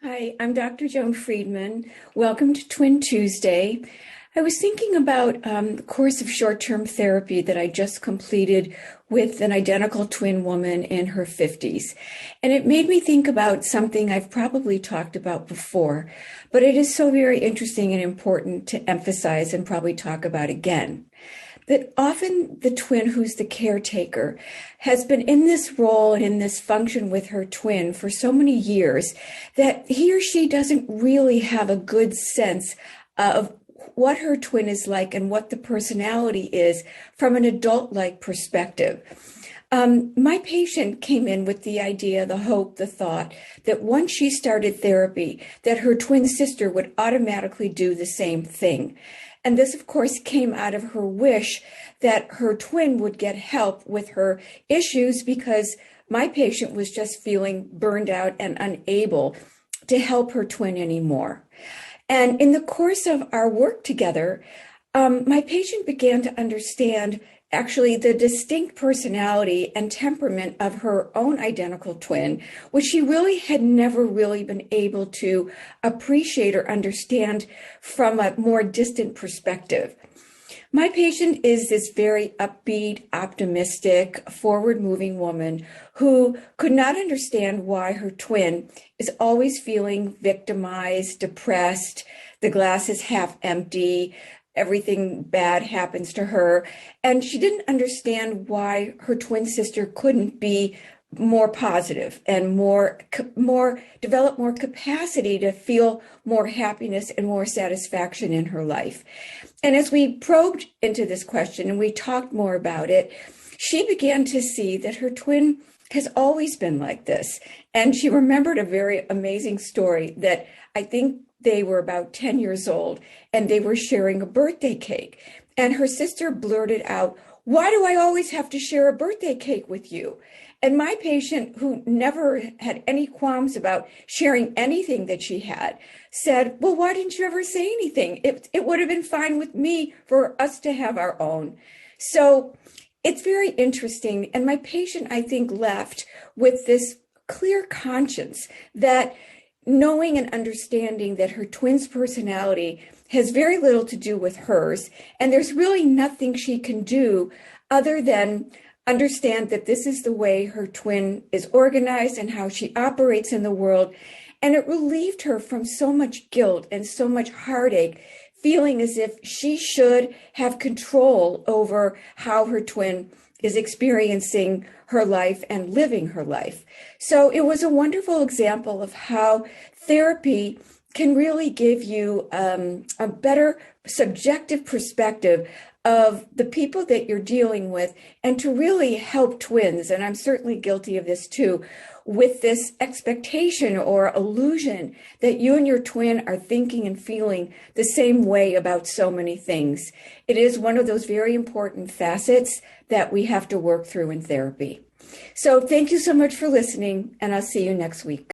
Hi, I'm Dr. Joan Friedman. Welcome to Twin Tuesday. I was thinking about the course of short-term therapy that I just completed with an identical twin woman in her 50s. And it made me think about something I've probably talked about before, but it is so very interesting and important to emphasize and probably talk about again. That often the twin who's the caretaker has been in this role and in this function with her twin for so many years that he or she doesn't really have a good sense of what her twin is like and what the personality is from an adult-like perspective. My patient came in with the idea, the hope, the thought that once she started therapy, that her twin sister would automatically do the same thing. And this, of course, came out of her wish that her twin would get help with her issues because my patient was just feeling burned out and unable to help her twin anymore. And in the course of our work together, my patient began to understand actually the distinct personality and temperament of her own identical twin, which she really had never really been able to appreciate or understand from a more distant perspective. My patient is this very upbeat, optimistic, forward-moving woman who could not understand why her twin is always feeling victimized, depressed, the glass is half empty, everything bad happens to her. And she didn't understand why her twin sister couldn't be more positive and more develop more capacity to feel more happiness and more satisfaction in her life. And as we probed into this question and we talked more about it, she began to see that her twin has always been like this. And she remembered a very amazing story that I think they were about 10 years old and they were sharing a birthday cake. And her sister blurted out, "Why do I always have to share a birthday cake with you?" And my patient, who never had any qualms about sharing anything that she had, said, "Well, why didn't you ever say anything? It would have been fine with me for us to have our own." So it's very interesting. And my patient, I think, left with this clear conscience that knowing and understanding that her twin's personality has very little to do with hers, and there's really nothing she can do other than understand that this is the way her twin is organized and how she operates in the world. And it relieved her from so much guilt and so much heartache, feeling as if she should have control over how her twin is experiencing her life and living her life. So it was a wonderful example of how therapy can really give you a better subjective perspective of the people that you're dealing with and to really help twins, and I'm certainly guilty of this too, with this expectation or illusion that you and your twin are thinking and feeling the same way about so many things. It is one of those very important facets that we have to work through in therapy. So thank you so much for listening, and I'll see you next week.